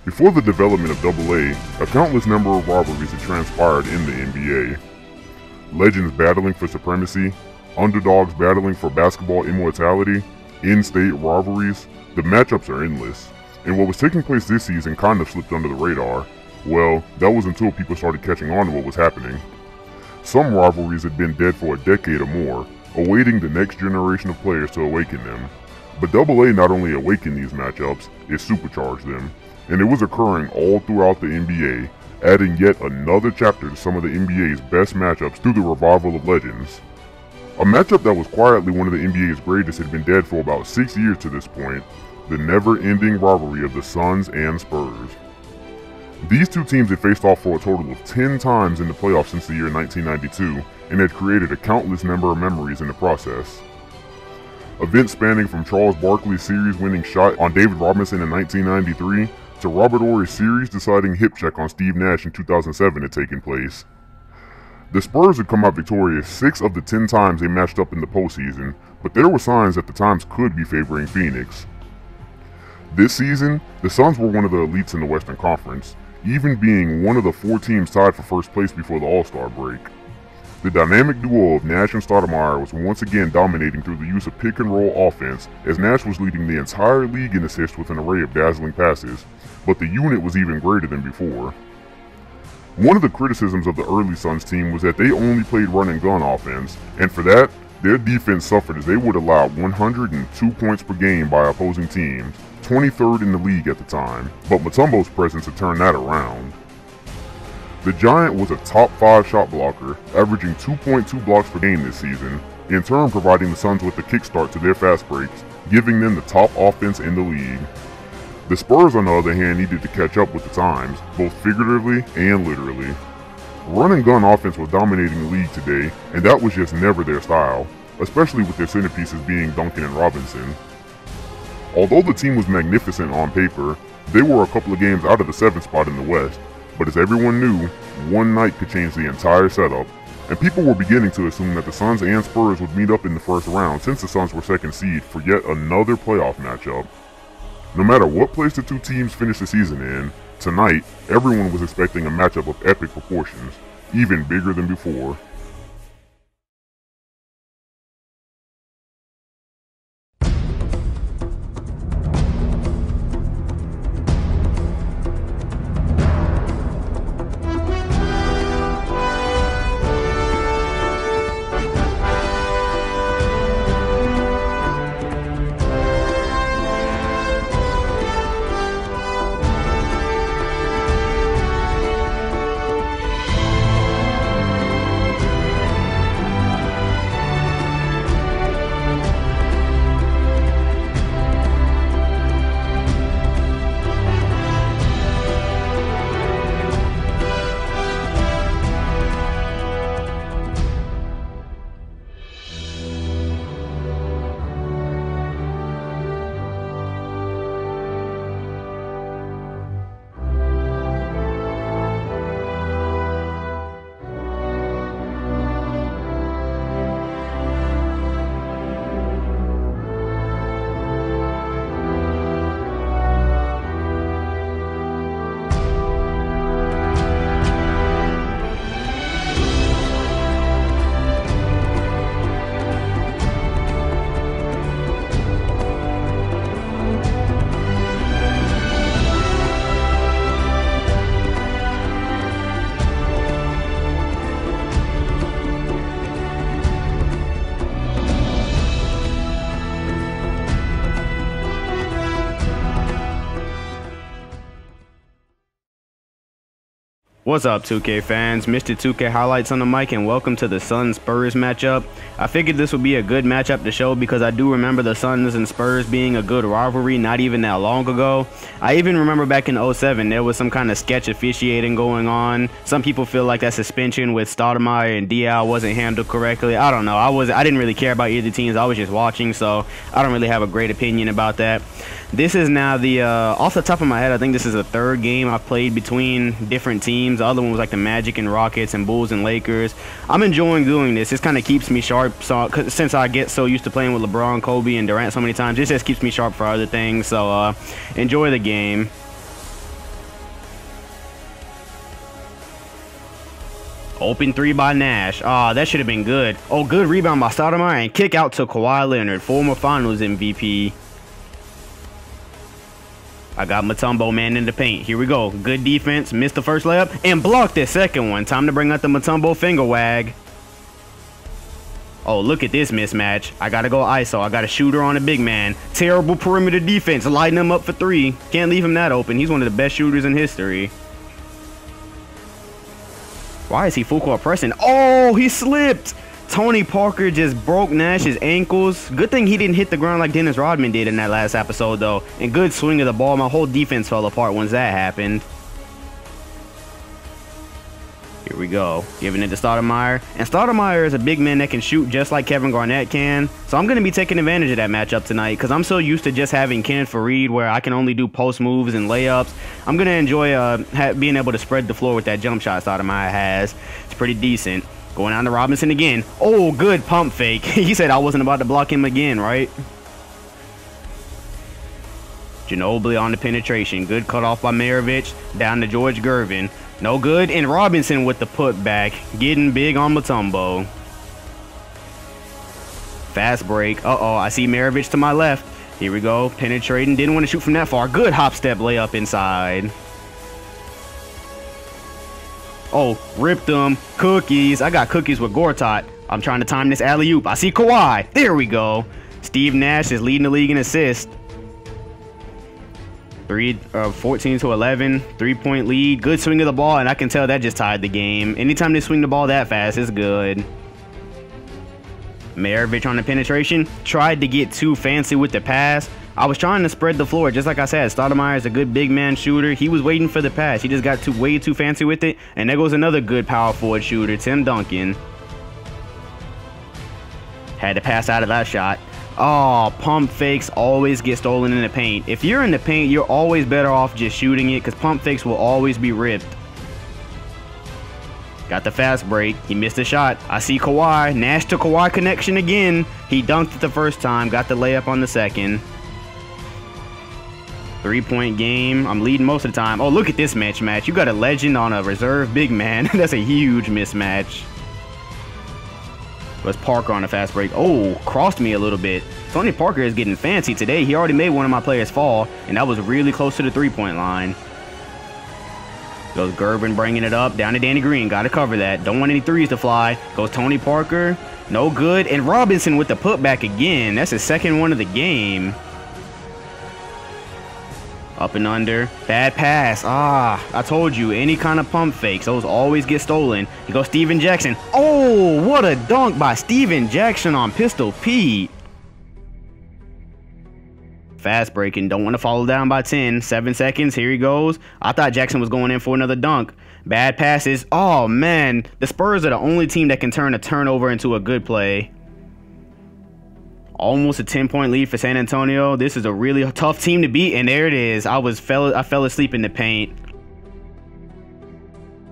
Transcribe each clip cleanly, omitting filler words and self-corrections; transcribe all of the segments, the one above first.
Before the development of AA, a countless number of rivalries had transpired in the NBA. Legends battling for supremacy, underdogs battling for basketball immortality, in-state rivalries, the matchups are endless. And what was taking place this season kind of slipped under the radar. Well, that was until people started catching on to what was happening. Some rivalries had been dead for a decade or more, awaiting the next generation of players to awaken them. But AA not only awakened these matchups, it supercharged them, and it was occurring all throughout the NBA, adding yet another chapter to some of the NBA's best matchups through the revival of legends. A matchup that was quietly one of the NBA's greatest had been dead for about 6 years to this point, the never-ending rivalry of the Suns and Spurs. These two teams had faced off for a total of 10 times in the playoffs since the year 1992, and had created a countless number of memories in the process. Events spanning from Charles Barkley's series-winning shot on David Robinson in 1993 to Robert Horry's series-deciding hip check on Steve Nash in 2007 had taken place. The Spurs had come out victorious 6 of the 10 times they matched up in the postseason, but there were signs that the times could be favoring Phoenix. This season, the Suns were one of the elites in the Western Conference, even being one of the 4 teams tied for first place before the All-Star break. The dynamic duo of Nash and Stoudemire was once again dominating through the use of pick-and-roll offense, as Nash was leading the entire league in assists with an array of dazzling passes, but the unit was even greater than before. One of the criticisms of the early Suns team was that they only played run-and-gun offense, and for that, their defense suffered as they would allow 102 points per game by opposing teams, 23rd in the league at the time, but Mutombo's presence had turned that around. The Giant was a top 5 shot blocker, averaging 2.2 blocks per game this season, in turn providing the Suns with the kickstart to their fast breaks, giving them the top offense in the league. The Spurs, on the other hand, needed to catch up with the times, both figuratively and literally. Run-and-gun offense was dominating the league today, and that was just never their style, especially with their centerpieces being Duncan and Robinson. Although the team was magnificent on paper, they were a couple of games out of the 7th spot in the West, but as everyone knew, one night could change the entire setup, and people were beginning to assume that the Suns and Spurs would meet up in the first round since the Suns were 2nd seed for yet another playoff matchup. No matter what place the two teams finished the season in, tonight, everyone was expecting a matchup of epic proportions, even bigger than before. What's up, 2K fans? Mr. 2K Highlights on the mic, and welcome to the Suns-Spurs matchup. I figured this would be a good matchup to show because I do remember the Suns and Spurs being a good rivalry not even that long ago. I even remember back in 07 there was some kind of sketch officiating going on. Some people feel like that suspension with Stoudemire and Diaw wasn't handled correctly. I don't know. I didn't really care about either teams. I was just watching, so I don't really have a great opinion about that. This is now the, off the top of my head, I think this is the 3rd game I've played between different teams. The other one was like the Magic and Rockets and Bulls and Lakers. I'm enjoying doing this. This kind of keeps me sharp, so, since I get so used to playing with LeBron, Kobe, and Durant so many times. This just keeps me sharp for other things, so enjoy the game. Open three by Nash. Ah, that should have been good. Oh, good rebound by Stoudemire and kick out to Kawhi Leonard, former Finals MVP. I got Mutombo man in the paint. Here we go. Good defense. Missed the first layup and blocked the second one. Time to bring out the Mutombo finger wag. Oh, look at this mismatch. I gotta go ISO. I got a shooter on a big man. Terrible perimeter defense. Lighting him up for three. Can't leave him that open. He's one of the best shooters in history. Why is he full court pressing? Oh, he slipped. Tony Parker just broke Nash's ankles. Good thing he didn't hit the ground like Dennis Rodman did in that last episode, though. And good swing of the ball. My whole defense fell apart once that happened. Here we go. Giving it to Stoudemire. And Stoudemire is a big man that can shoot just like Kevin Garnett can. So I'm going to be taking advantage of that matchup tonight because I'm so used to just having Kenneth Faried where I can only do post moves and layups. I'm going to enjoy being able to spread the floor with that jump shot Stoudemire has. It's pretty decent. Going on to Robinson again. Oh, good pump fake. He said I wasn't about to block him again, right? Ginobili on the penetration. Good cut off by Maravich. Down to George Gervin. No good. And Robinson with the putback. Getting big on Mutombo. Fast break. Uh-oh. I see Maravich to my left. Here we go. Penetrating. Didn't want to shoot from that far. Good hop step layup inside. Oh, ripped them. Cookies. I got cookies with Gortat. I'm trying to time this alley-oop. I see Kawhi. There we go. Steve Nash is leading the league in assists. 14 to 11. 3-point lead. Good swing of the ball, and I can tell that just tied the game. Anytime they swing the ball that fast, it's good. Maravich on the penetration. Tried to get too fancy with the pass. I was trying to spread the floor, just like I said. Stoudemire is a good big man shooter. He was waiting for the pass. He just got way too fancy with it. And there goes another good power forward shooter, Tim Duncan. Had to pass out of that shot. Oh, pump fakes always get stolen in the paint. If you're in the paint, you're always better off just shooting it because pump fakes will always be ripped. Got the fast break. He missed the shot. I see Kawhi. Nash to Kawhi connection again. He dunked it the first time. Got the layup on the second. 3-point game. I'm leading most of the time. Oh, look at this match. You got a legend on a reserve big man. That's a huge mismatch. Was Parker on a fast break. Oh, crossed me a little bit. Tony Parker is getting fancy today. He already made one of my players fall, and that was really close to the 3-point line. Goes Gervin bringing it up. Down to Danny Green. Got to cover that. Don't want any threes to fly. Goes Tony Parker. No good. And Robinson with the putback again. That's his second one of the game. Up and under. Bad pass. Ah, I told you. Any kind of pump fakes, those always get stolen. He goes Steven Jackson. Oh, what a dunk by Steven Jackson on Pistol Pete. Fast breaking. Don't want to follow down by 10. 7 seconds. Here he goes. I thought Jackson was going in for another dunk. Bad passes. Oh, man. The Spurs are the only team that can turn a turnover into a good play. Almost a 10-point lead for San Antonio. This is a really tough team to beat, and there it is. I fell asleep in the paint.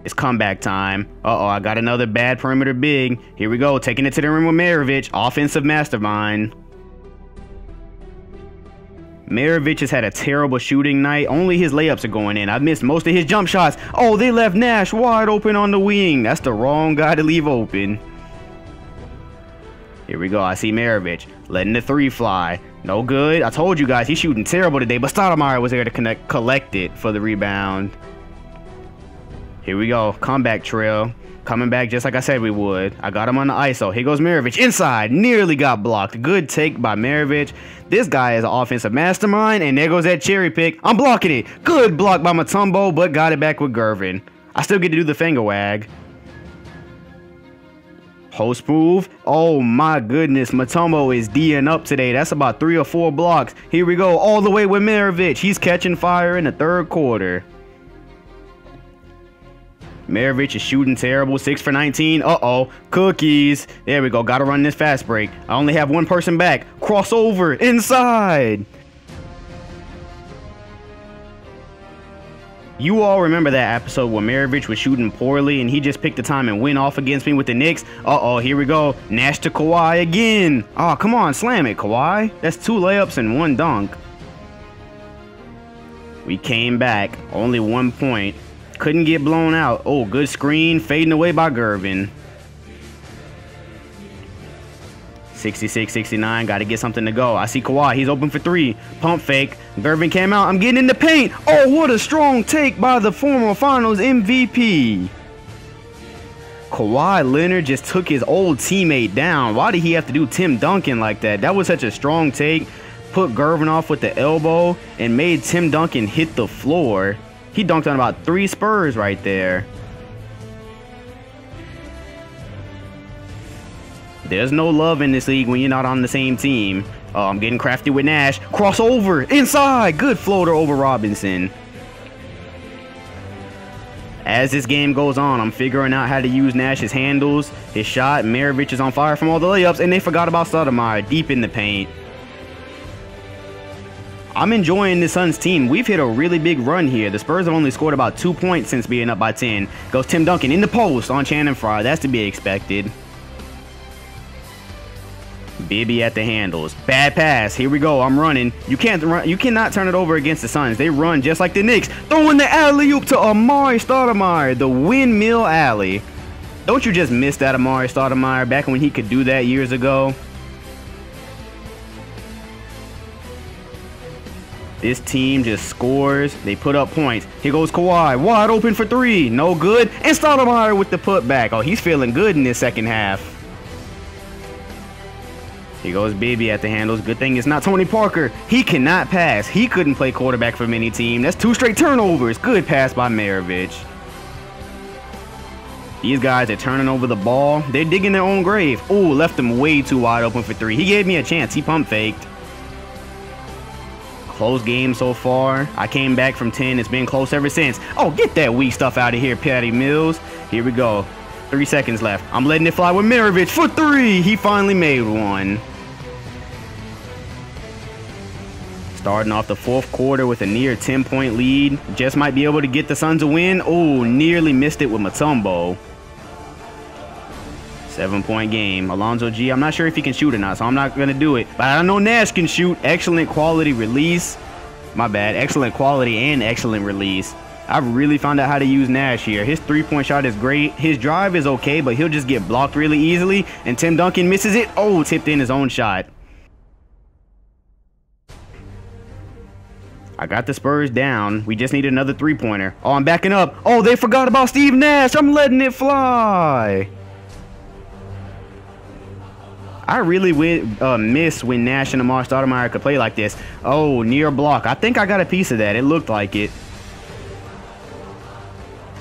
It's comeback time. Uh-oh, I got another bad perimeter big. Here we go, taking it to the rim with Maravich. Offensive mastermind. Maravich has had a terrible shooting night. Only his layups are going in. I missed most of his jump shots. Oh, they left Nash wide open on the wing. That's the wrong guy to leave open. Here we go. I see Maravich letting the three fly. No good. I told you guys he's shooting terrible today, but Stoudemire was there to collect it for the rebound. Here we go. Comeback trail. Coming back just like I said we would. I got him on the ISO. Here goes Maravich. Inside. Nearly got blocked. Good take by Maravich. This guy is an offensive mastermind, and there goes that cherry pick. I'm blocking it. Good block by Mutombo, but got it back with Gervin. I still get to do the finger wag. Post move. Oh my goodness. Mutombo is D'ing up today. That's about 3 or 4 blocks. Here we go. All the way with Maravich. He's catching fire in the third quarter. Maravich is shooting terrible. 6 for 19. Uh-oh. Cookies. There we go. Got to run this fast break. I only have one person back. Crossover. Inside. You all remember that episode where Maravich was shooting poorly and he just picked the time and went off against me with the Knicks? Uh-oh, here we go. Nash to Kawhi again. Oh, come on, slam it, Kawhi. That's 2 layups and 1 dunk. We came back. Only 1 point. couldn't get blown out. Oh, good screen. Fading away by Gervin. 66-69. Got to get something to go. I see Kawhi. He's open for three. Pump fake. Gervin came out. I'm getting in the paint. Oh, what a strong take by the former Finals MVP. Kawhi Leonard just took his old teammate down. Why did he have to do Tim Duncan like that? That was such a strong take. Put Gervin off with the elbow and made Tim Duncan hit the floor. He dunked on about 3 Spurs right there. There's no love in this league when you're not on the same team. Oh, I'm getting crafty with Nash. Crossover inside. Good floater over Robinson. As this game goes on, I'm figuring out how to use Nash's handles, his shot. Maravich is on fire from all the layups, and they forgot about Stoudemire deep in the paint. I'm enjoying the Suns team. We've hit a really big run here. The Spurs have only scored about 2 points since being up by 10. Goes Tim Duncan in the post on Channing Frye. That's to be expected. Bibby at the handles. Bad pass. Here we go. I'm running. You can't run. You cannot turn it over against the Suns. They run just like the Knicks. Throwing the alley-oop to Amare Stoudemire. The windmill alley. Don't you just miss that Amare Stoudemire back when he could do that years ago? This team just scores. They put up points. Here goes Kawhi. Wide open for three. No good. And Stoudemire with the putback. Oh, he's feeling good in this second half. Here goes Bibby at the handles. Good thing it's not Tony Parker. He cannot pass. He couldn't play quarterback for any team. That's 2 straight turnovers. Good pass by Maravich. These guys are turning over the ball. They're digging their own grave. Oh, left them way too wide open for 3. He gave me a chance. He pump faked. Close game so far. I came back from 10. It's been close ever since. Oh, get that weak stuff out of here, Patty Mills. Here we go. 3 seconds left. I'm letting it fly with Maravich for 3. He finally made one. Starting off the 4th quarter with a near 10-point lead. Just might be able to get the Suns a win. Oh, nearly missed it with Mutombo. 7-point game. Alonzo G, I'm not sure if he can shoot or not, so I'm not going to do it. But I know Nash can shoot. Excellent quality release. My bad. Excellent quality and excellent release. I've really found out how to use Nash here. His 3-point shot is great. His drive is okay, but he'll just get blocked really easily. And Tim Duncan misses it. Oh, tipped in his own shot. I got the Spurs down. We just need another 3-pointer. Oh, I'm backing up. Oh, they forgot about Steve Nash. I'm letting it fly. I really miss when Nash and Amare Stoudemire could play like this. Oh, near block. I think I got a piece of that. It looked like it.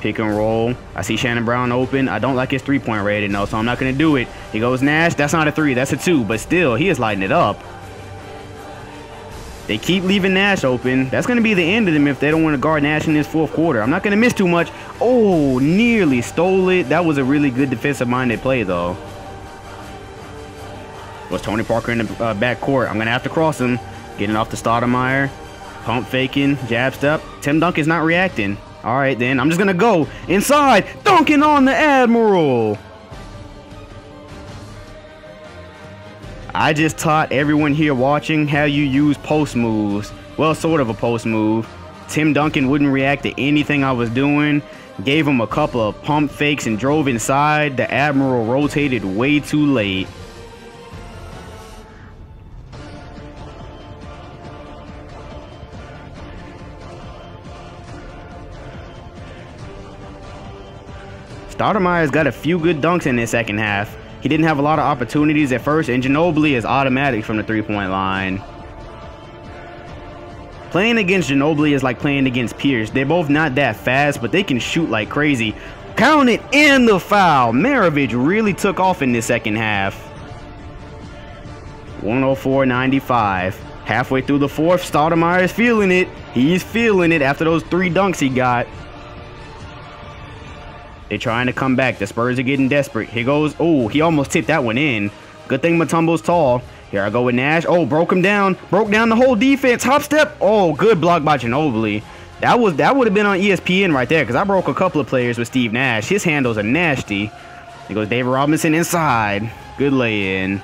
Pick and roll. I see Shannon Brown open. I don't like his 3-point rating, though, so I'm not going to do it. He goes Nash. That's not a 3. That's a 2. But still, he is lighting it up. They keep leaving Nash open. That's going to be the end of them if they don't want to guard Nash in this 4th quarter. I'm not going to miss too much. Oh, nearly stole it. That was a really good defensive-minded play, though. Was Tony Parker in the backcourt. I'm going to have to cross him. Getting off the Stoudemire. Pump faking. Jab step. Tim Duncan's not reacting. All right, then. I'm just going to go inside. Dunking on the Admiral. I just taught everyone here watching how you use post moves. Well, sort of a post move. Tim Duncan wouldn't react to anything I was doing. Gave him a couple of pump fakes and drove inside. The Admiral rotated way too late. Stoudemire's got a few good dunks in this second half. He didn't have a lot of opportunities at first, and Ginobili is automatic from the 3-point line. Playing against Ginobili is like playing against Pierce. They're both not that fast, but they can shoot like crazy. Count it, and the foul. Maravich really took off in this second half. 104-95. Halfway through the 4th, Stoudemire is feeling it. He's feeling it after those 3 dunks he got. They're trying to come back. The Spurs are getting desperate. Here goes. Oh, he almost tipped that one in. Good thing Mutombo's tall. Here I go with Nash. Oh, broke him down. Broke down the whole defense. Hop step. Oh, good block by Ginobili. That would have been on ESPN right there because I broke a couple of players with Steve Nash. His handles are nasty. Here goes David Robinson inside. Good lay-in.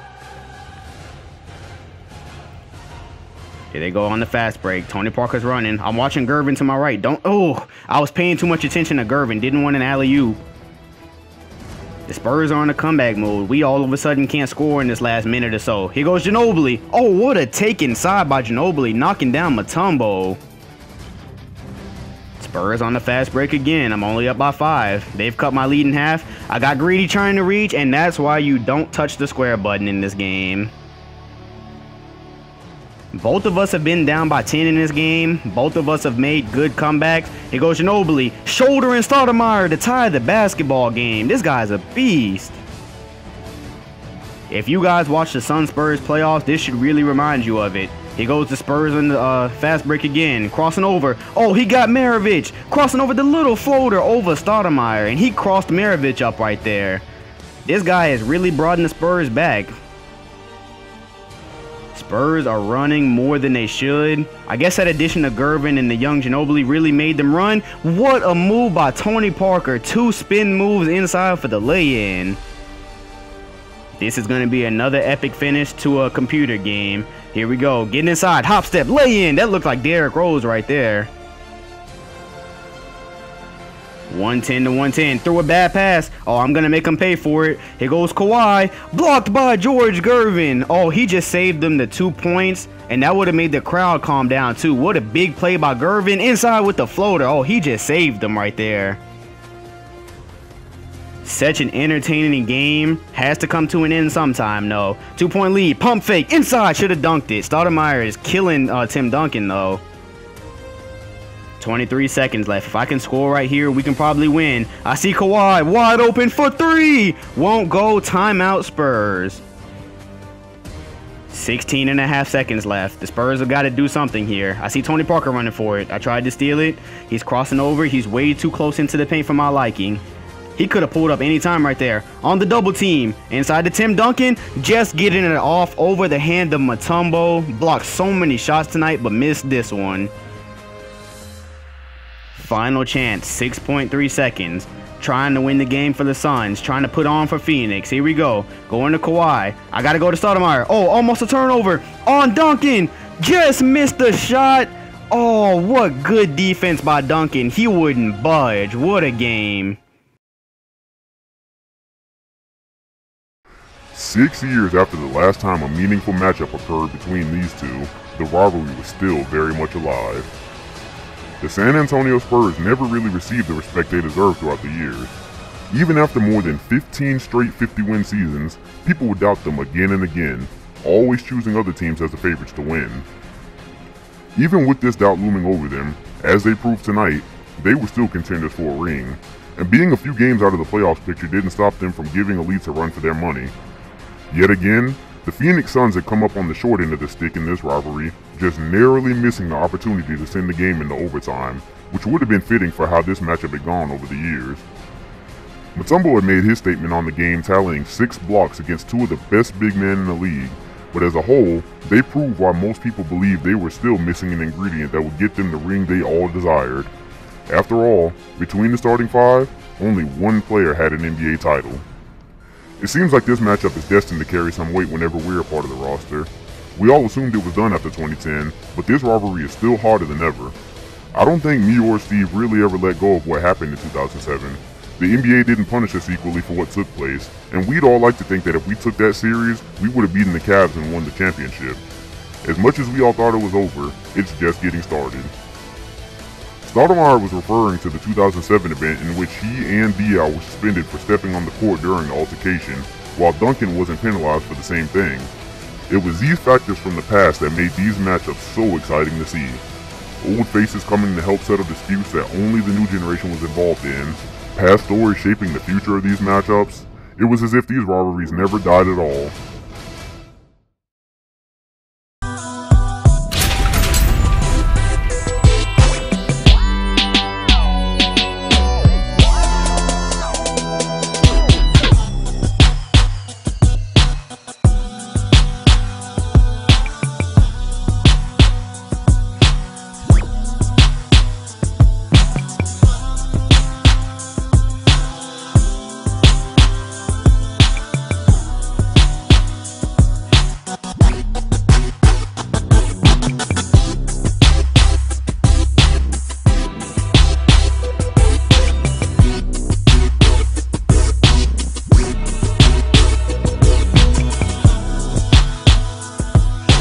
Here they go on the fast break. Tony Parker's running. I'm watching Gervin to my right. I was paying too much attention to Gervin. Didn't want an alley-oop. The Spurs are in a comeback mode. We all of a sudden can't score in this last minute or so. Here goes Ginobili. Oh, what a take inside by Ginobili, knocking down Mutombo. Spurs on the fast break again. I'm only up by 5. They've cut my lead in half. I got greedy trying to reach, and that's why you don't touch the square button in this game. Both of us have been down by 10 in this game. Both of us have made good comebacks. Here goes Ginobili. Shoulder and Stoudemire to tie the basketball game. This guy's a beast. If you guys watch the Sun Spurs playoffs, this should really remind you of it. Here goes the Spurs in the fast break again. Crossing over. Oh, he got Maravich. Crossing over the little floater over Stoudemire. And he crossed Maravich up right there. This guy has really brought the Spurs back. Spurs are running more than they should. I guess that addition to Gervin and the young Ginobili really made them run. What a move by Tony Parker. 2 spin moves inside for the lay-in. This is going to be another epic finish to a computer game. Here we go. Getting inside. Hop step. Lay-in. That looked like Derrick Rose right there. 110 to 110. Throw a bad pass. Oh, I'm going to make him pay for it. Here goes Kawhi. Blocked by George Gervin. Oh, he just saved them the 2 points. And that would have made the crowd calm down too. What a big play by Gervin. Inside with the floater. Oh, he just saved them right there. Such an entertaining game. Has to come to an end sometime, though. 2-point lead. Pump fake. Inside. Should have dunked it. Stoudemire is killing Tim Duncan, though. 23 seconds left. If I can score right here, we can probably win. I see Kawhi wide open for 3. Won't go. Timeout Spurs. 16.5 seconds left. The Spurs have got to do something here. I see Tony Parker running for it. I tried to steal it. He's crossing over. He's way too close into the paint for my liking. He could have pulled up any time right there. On the double team. Inside to Tim Duncan. Just getting it off over the hand of Mutombo. Blocked so many shots tonight, but missed this one. Final chance, 6.3 seconds. Trying to win the game for the Suns. Trying to put on for Phoenix. Here we go. Going to Kawhi. I got to go to Stoudemire. Oh, almost a turnover. On Duncan. Just missed the shot. Oh, what good defense by Duncan. He wouldn't budge. What a game. 6 years after the last time a meaningful matchup occurred between these two, the rivalry was still very much alive. The San Antonio Spurs never really received the respect they deserved throughout the years. Even after more than 15 straight 50-win seasons, people would doubt them again and again, always choosing other teams as the favorites to win. Even with this doubt looming over them, as they proved tonight, they were still contenders for a ring, and being a few games out of the playoffs picture didn't stop them from giving elites a run for their money. Yet again, the Phoenix Suns had come up on the short end of the stick in this rivalry, just narrowly missing the opportunity to send the game into overtime, which would have been fitting for how this matchup had gone over the years. Mutombo had made his statement on the game, tallying 6 blocks against 2 of the best big men in the league, but as a whole, they proved why most people believed they were still missing an ingredient that would get them the ring they all desired. After all, between the starting 5, only 1 player had an NBA title. It seems like this matchup is destined to carry some weight whenever we're a part of the roster. We all assumed it was done after 2010, but this rivalry is still harder than ever. I don't think me or Steve really ever let go of what happened in 2007. The NBA didn't punish us equally for what took place, and we'd all like to think that if we took that series, we would have beaten the Cavs and won the championship. As much as we all thought it was over, it's just getting started. Stoudemire was referring to the 2007 event in which he and Diaw were suspended for stepping on the court during the altercation, while Duncan wasn't penalized for the same thing. It was these factors from the past that made these matchups so exciting to see. Old faces coming to help settle disputes that only the new generation was involved in, past stories shaping the future of these matchups. It was as if these rivalries never died at all.